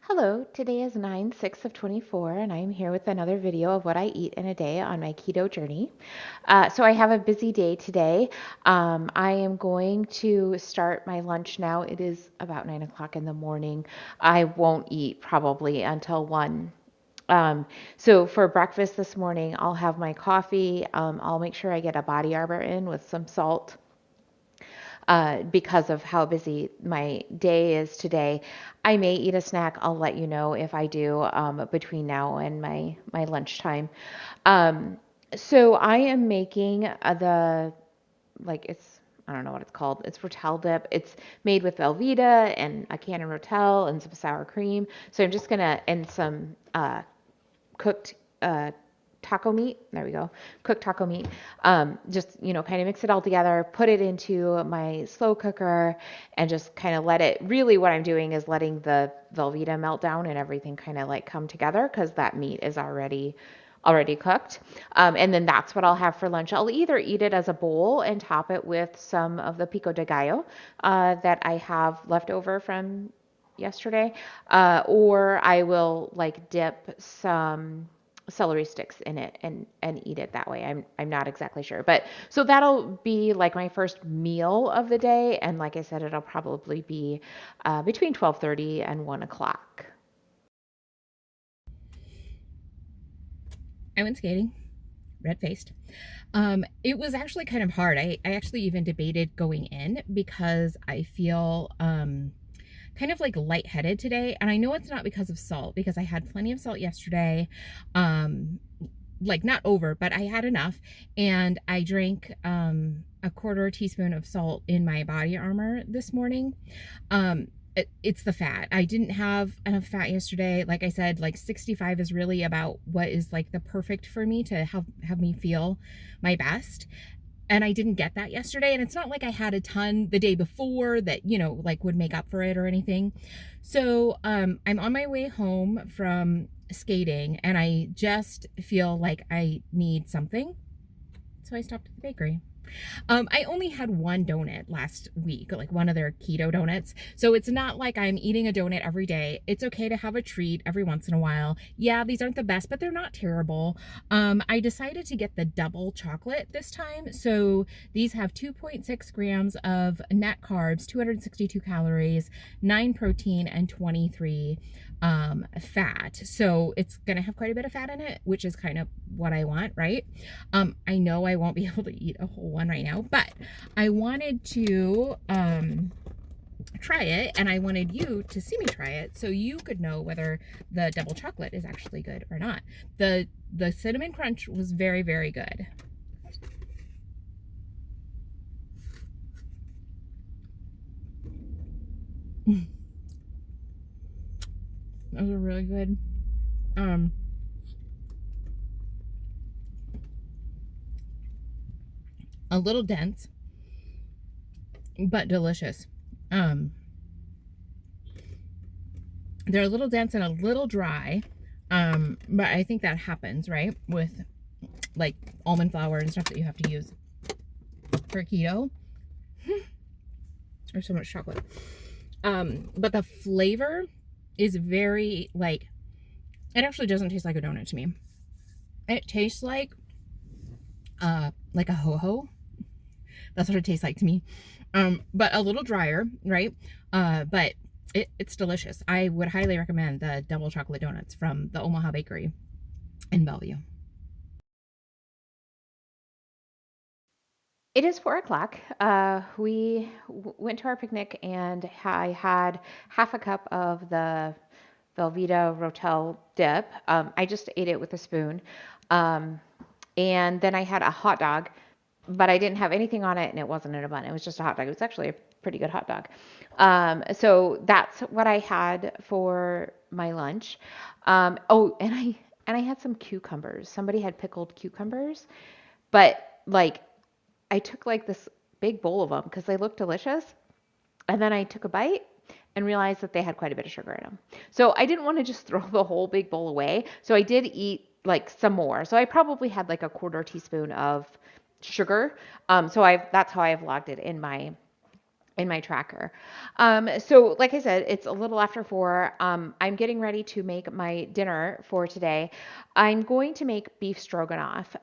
Hello, today is 9/6 of 24, and I'm here with another video of what I eat in a day on my keto journey. So I have a busy day today. I am going to start my lunch now. It is about 9 o'clock in the morning. I won't eat probably until 1. So for breakfast this morning, I'll have my coffee. I'll make sure I get a body arbor in with some salt because of how busy my day is today. I may eat a snack. I'll let you know if I do between now and my lunchtime. Um, so I am making it's I don't know what it's called. It's Rotel dip. It's made with Velveeta and a can of Rotel and some sour cream. So I'm just gonna and some cooked uh, taco meat. There we go. Cooked taco meat. Just, kind of mix it all together, put it into my slow cooker and just kind of let it, really what I'm doing is letting the Velveeta melt down and everything kind of like come together because that meat is already cooked. And then that's what I'll have for lunch. I'll either eat it as a bowl and top it with some of the pico de gallo that I have left over from yesterday, or I will like dip some celery sticks in it and eat it that way. I'm not exactly sure, but so that'll be like my first meal of the day, and like I said, it'll probably be between 12:30 and 1 o'clock. I went skating, red faced. It was actually kind of hard. I actually even debated going in because I feel kind of like lightheaded today. And I know it's not because of salt, because I had plenty of salt yesterday. Um, like not over, but I had enough. And I drank a quarter teaspoon of salt in my body armor this morning. It's the fat. I didn't have enough fat yesterday. Like I said, like 65 is really about what is like the perfect for me to have me feel my best. And I didn't get that yesterday. And it's not like I had a ton the day before that, like would make up for it or anything. So I'm on my way home from skating and I just feel like I need something. So I stopped at the bakery. I only had one donut last week, like one of their keto donuts. So it's not like I'm eating a donut every day. It's okay to have a treat every once in a while. Yeah, these aren't the best, but they're not terrible. I decided to get the double chocolate this time. So these have 2.6 grams of net carbs, 262 calories, 9 protein, and 23 fat. So it's going to have quite a bit of fat in it, which is kind of what I want, right? I know I won't be able to eat a whole one right now, but I wanted to try it and I wanted you to see me try it so you could know whether the double chocolate is actually good or not. The cinnamon crunch was very, very good. Those are really good. Um, a little dense, but delicious. Um, they're a little dense and a little dry. But I think that happens, right? With like almond flour and stuff that you have to use for keto. There's so much chocolate. But the flavor is very like, it actually doesn't taste like a donut to me. It tastes like a ho-ho. That's what it tastes like to me. But a little drier, right? But it's delicious. I would highly recommend the double chocolate donuts from the Omaha Bakery in Bellevue. It is 4 o'clock. We went to our picnic and I had half a cup of the Velveeta Rotel dip. I just ate it with a spoon. Um, and then I had a hot dog, but I didn't have anything on it and it wasn't in a bun. It was just a hot dog. It was actually a pretty good hot dog. So that's what I had for my lunch. And I had some cucumbers. Somebody had pickled cucumbers, but like I took like this big bowl of them because they looked delicious. And then I took a bite and realized that they had quite a bit of sugar in them. So I didn't want to just throw the whole big bowl away. So I did eat like some more. So I probably had like a quarter teaspoon of sugar. So that's how I've logged it in in my tracker. So like I said, it's a little after 4. I'm getting ready to make my dinner for today. I'm going to make beef stroganoff.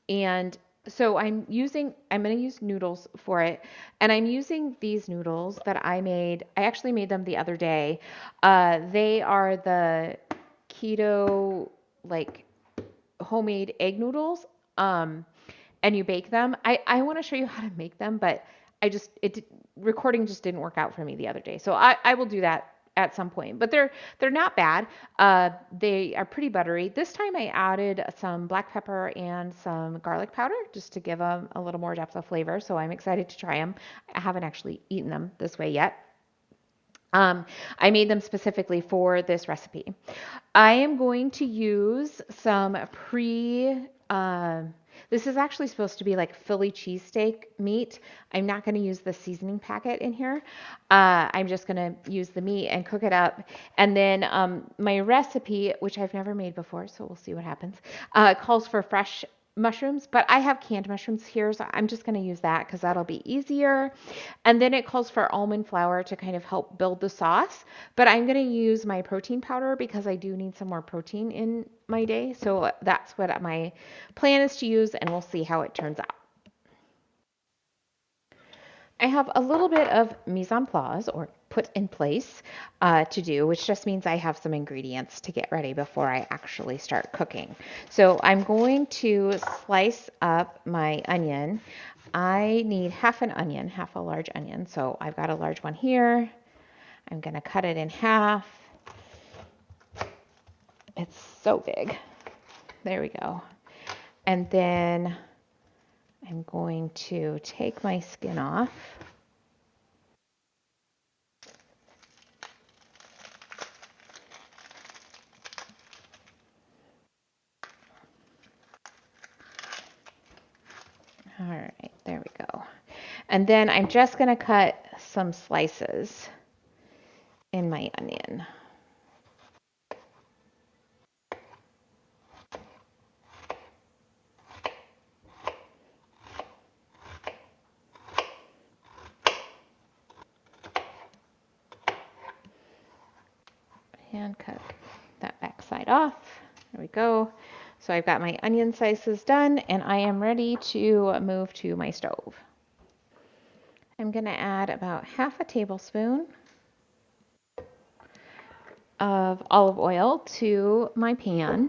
And so I'm going to use noodles for it. And I'm using these noodles that I made. I actually made them the other day. They are the keto, like homemade egg noodles. Um, and you bake them. I want to show you how to make them, but recording just didn't work out for me the other day. So I will do that at some point, but they're not bad. They are pretty buttery. This time I added some black pepper and some garlic powder just to give them a little more depth of flavor. So I'm excited to try them. I haven't actually eaten them this way yet. I made them specifically for this recipe. I am going to use some this is actually supposed to be like Philly cheesesteak meat. I'm not going to use the seasoning packet in here. I'm just going to use the meat and cook it up. And then my recipe, which I've never made before, so we'll see what happens, calls for fresh mushrooms, but I have canned mushrooms here, so I'm just going to use that because that'll be easier. And then it calls for almond flour to kind of help build the sauce, but I'm going to use my protein powder because I do need some more protein in my day. So that's what my plan is to use, and we'll see how it turns out. I have a little bit of mise en place or put in place to do, which just means I have some ingredients to get ready before I actually start cooking. So I'm going to slice up my onion. I need half an onion, half a large onion. So I've got a large one here. I'm going to cut it in half. It's so big. There we go. And then I'm going to take my skin off. All right, there we go. And then I'm just going to cut some slices in my onion. And cut that back side off. There we go. So I've got my onion slices done, and I am ready to move to my stove. I'm going to add about half a tablespoon of olive oil to my pan.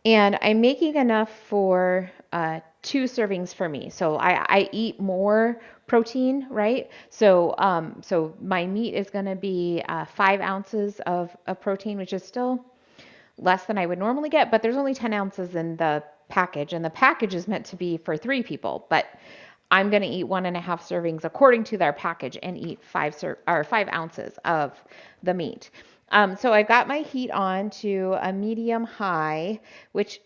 And I'm making enough for 2 servings for me. So I eat more protein, right? So my meat is going to be 5 ounces of protein, which is still less than I would normally get, but there's only 10 ounces in the package, and the package is meant to be for 3 people, but I'm going to eat 1.5 servings according to their package and eat 5 ounces of the meat. So I've got my heat on to a medium high, which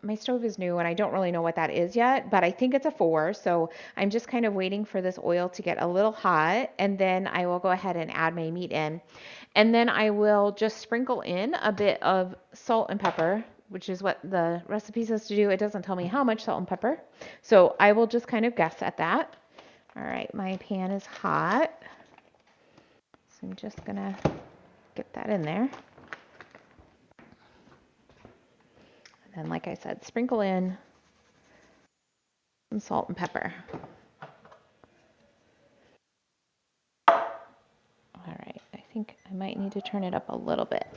my stove is new and I don't really know what that is yet, but I think it's a 4. So I'm just kind of waiting for this oil to get a little hot, and then I will go ahead and add my meat in. And then I will just sprinkle in a bit of salt and pepper, which is what the recipe says to do. It doesn't tell me how much salt and pepper. So I will just kind of guess at that. All right, my pan is hot. So I'm just going to get that in there. And like I said, sprinkle in some salt and pepper. All right, I think I might need to turn it up a little bit.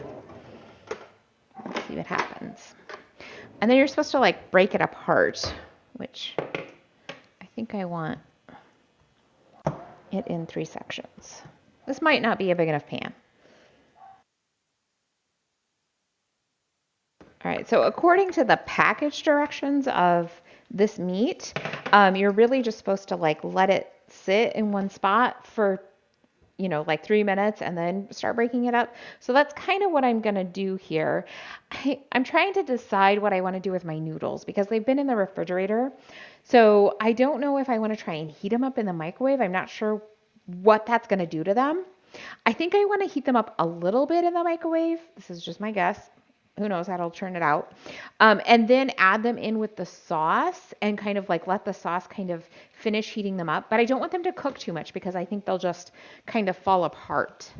Let's see what happens. And then you're supposed to like break it apart, which I think I want it in 3 sections. This might not be a big enough pan. All right, so according to the package directions of this meat, you're really just supposed to like let it sit in one spot for like 3 minutes and then start breaking it up. So that's kind of what I'm going to do here. I'm trying to decide what I want to do with my noodles because they've been in the refrigerator. So I don't know if I want to try and heat them up in the microwave. I'm not sure what that's going to do to them. I think I want to heat them up a little bit in the microwave. This is just my guess. who knows how it'll turn it out. And then add them in with the sauce and kind of like let the sauce kind of finish heating them up. But I don't want them to cook too much because I think they'll just kind of fall apart.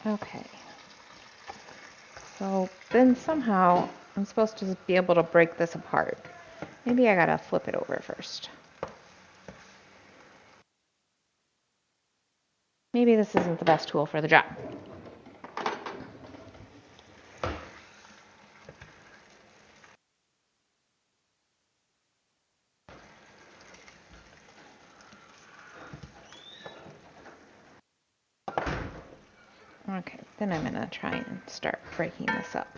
Okay. So then somehow I'm supposed to be able to break this apart. Maybe I gotta flip it over first. Maybe this isn't the best tool for the job. Okay, then I'm gonna try and start breaking this up.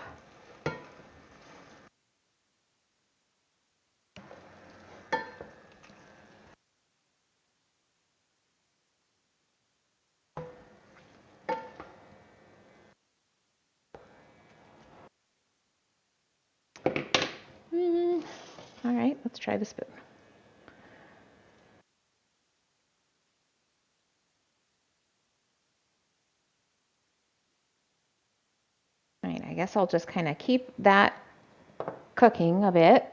All right, let's try the spoon. All right, I guess I'll just kind of keep that cooking a bit.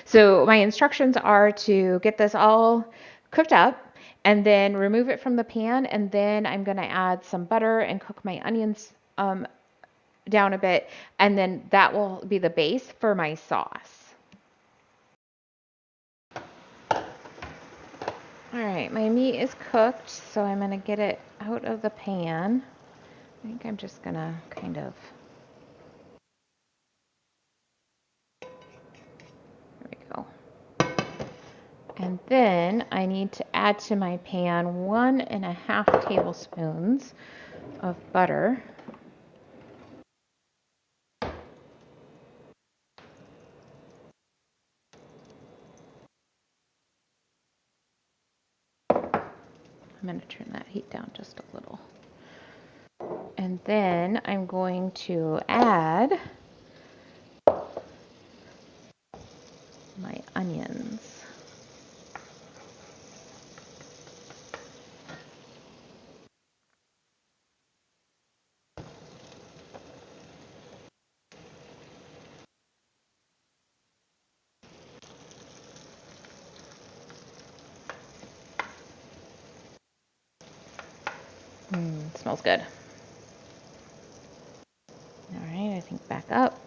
So my instructions are to get this all cooked up and then remove it from the pan. And then I'm going to add some butter and cook my onions down a bit. And then that will be the base for my sauce. All right, my meat is cooked, so I'm going to get it out of the pan. I think I'm just going to kind of, there we go. And then I need to add to my pan 1.5 tablespoons of butter. I'm going to turn that heat down just a little. And then I'm going to add my onions. It smells good. All right, I think back up.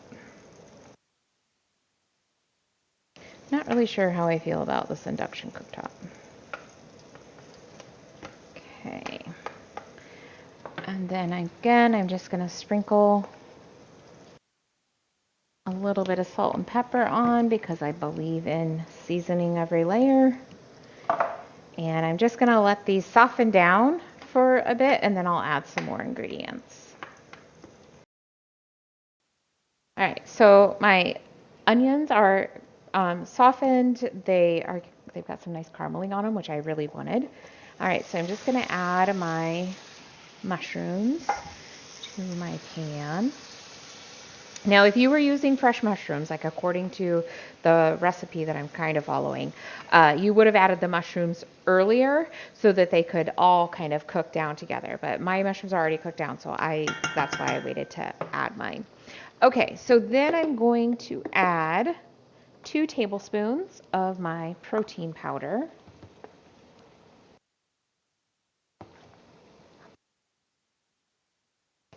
Not really sure how I feel about this induction cooktop. Okay. And then again, I'm just going to sprinkle a little bit of salt and pepper on because I believe in seasoning every layer. And I'm just going to let these soften down for a bit and then I'll add some more ingredients. All right, so my onions are softened. They've got some nice carameling on them, which I really wanted. All right, so I'm just going to add my mushrooms to my pan. Now, if you were using fresh mushrooms, like according to the recipe that I'm kind of following, you would have added the mushrooms earlier so that they could all kind of cook down together. But my mushrooms are already cooked down, so that's why I waited to add mine. Okay, so then I'm going to add 2 tablespoons of my protein powder.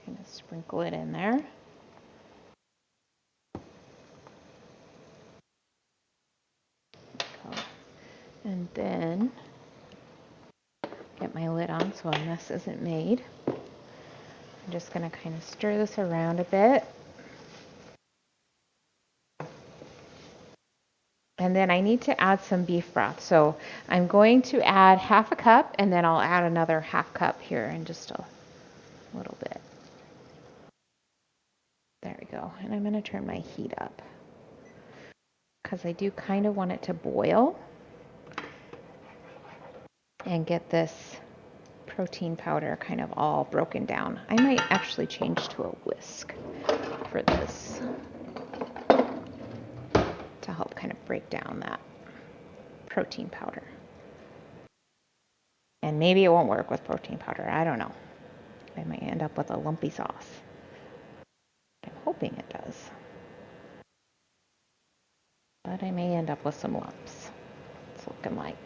Kind of sprinkle it in there. And then get my lid on so a mess isn't made. I'm just going to kind of stir this around a bit. And then I need to add some beef broth. So I'm going to add 1/2 cup and then I'll add another 1/2 cup here in just a little bit. There we go. And I'm going to turn my heat up because I do kind of want it to boil and get this protein powder kind of all broken down. I might actually change to a whisk for this to help kind of break down that protein powder. And maybe it won't work with protein powder. I don't know. I might end up with a lumpy sauce. hoping it does. But I may end up with some lumps. It's looking like.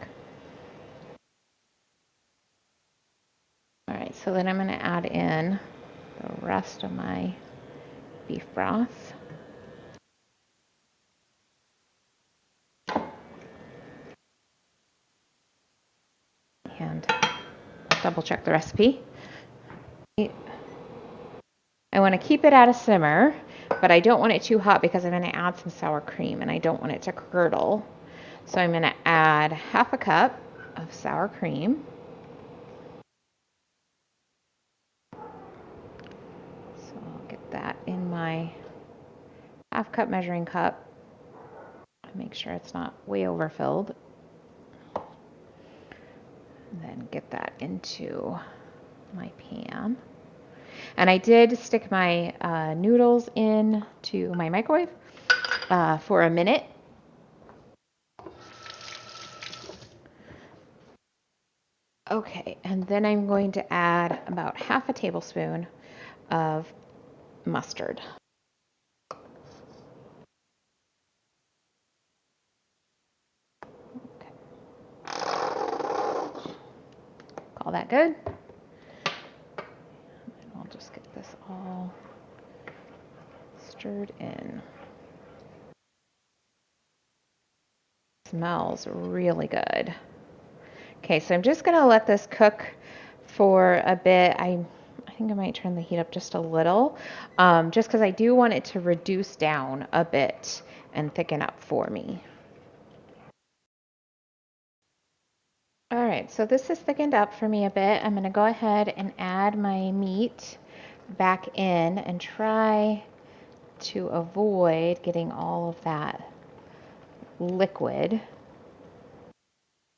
All right, so then I'm going to add in the rest of my beef broth. And double check the recipe. I want to keep it at a simmer, but I don't want it too hot because I'm going to add some sour cream and I don't want it to curdle. So I'm going to add half a cup of sour cream. So I'll get that in my half cup measuring cup. Make sure it's not way overfilled. And then get that into my pan. And I did stick my noodles in to my microwave for a minute. Okay, and then I'm going to add about half a tablespoon of mustard. Okay. Call that good. And I'll just get this all stirred in. Smells really good. Okay, so I'm just going to let this cook for a bit. I think I might turn the heat up just a little, just because I do want it to reduce down a bit and thicken up for me. All right, so this is thickened up for me a bit. I'm going to go ahead and add my meat back in and try to avoid getting all of that liquid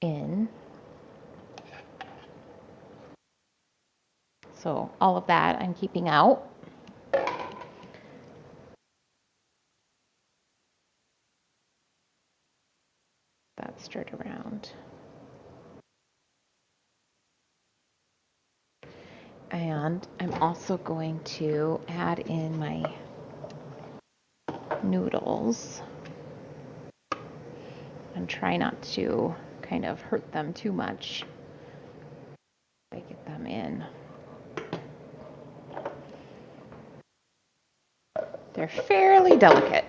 in. So all of that I'm keeping out. That stirred around. And I'm also going to add in my noodles and try not to kind of hurt them too much. I get them in. They're fairly delicate.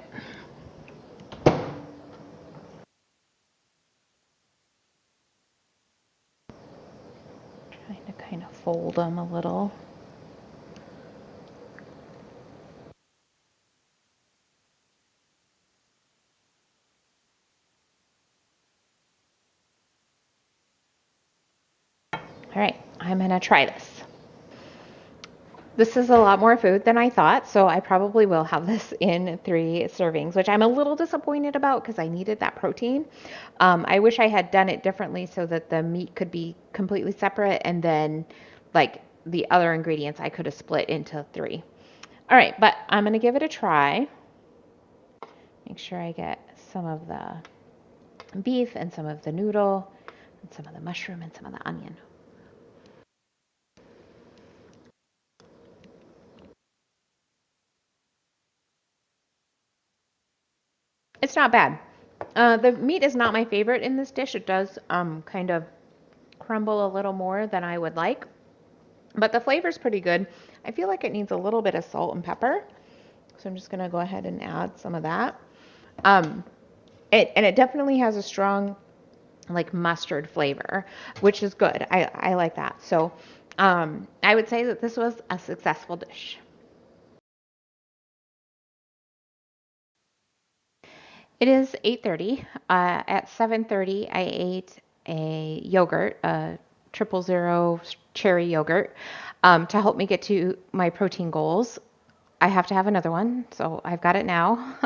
Trying to kind of fold them a little. All right, I'm gonna try this. This is a lot more food than I thought, so I probably will have this in 3 servings, which I'm a little disappointed about because I needed that protein. I wish I had done it differently so that the meat could be completely separate and then like the other ingredients I could have split into 3. All right, but I'm gonna give it a try. Make sure I get some of the beef and some of the noodle and some of the mushroom and some of the onion. It's not bad. The meat is not my favorite in this dish. It does kind of crumble a little more than I would like, but the flavor's pretty good. I feel like it needs a little bit of salt and pepper, so I'm just gonna go ahead and add some of that. It definitely has a strong like mustard flavor, which is good. I like that. So I would say that this was a successful dish. It is 8:30. At 7:30, I ate a yogurt, a 000 cherry yogurt, to help me get to my protein goals. I have to have another one, so I've got it now.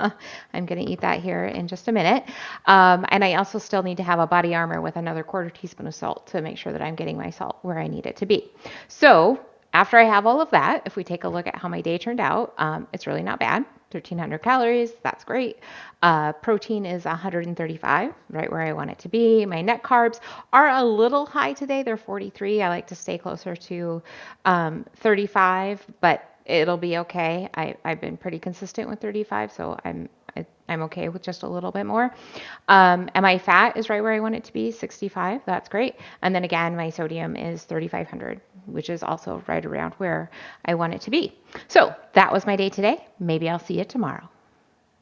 I'm going to eat that here in just a minute. And I also still need to have a body armor with another quarter teaspoon of salt to make sure that I'm getting my salt where I need it to be. So after I have all of that, if we take a look at how my day turned out, it's really not bad. 1,300 calories, that's great. Protein is 135, right where I want it to be. My net carbs are a little high today. They're 43. I like to stay closer to 35, but it'll be okay. I've been pretty consistent with 35, so I'm okay with just a little bit more. And my fat is right where I want it to be, 65. That's great. And then again, my sodium is 3,500, which is also right around where I want it to be. So that was my day today. Maybe I'll see you tomorrow.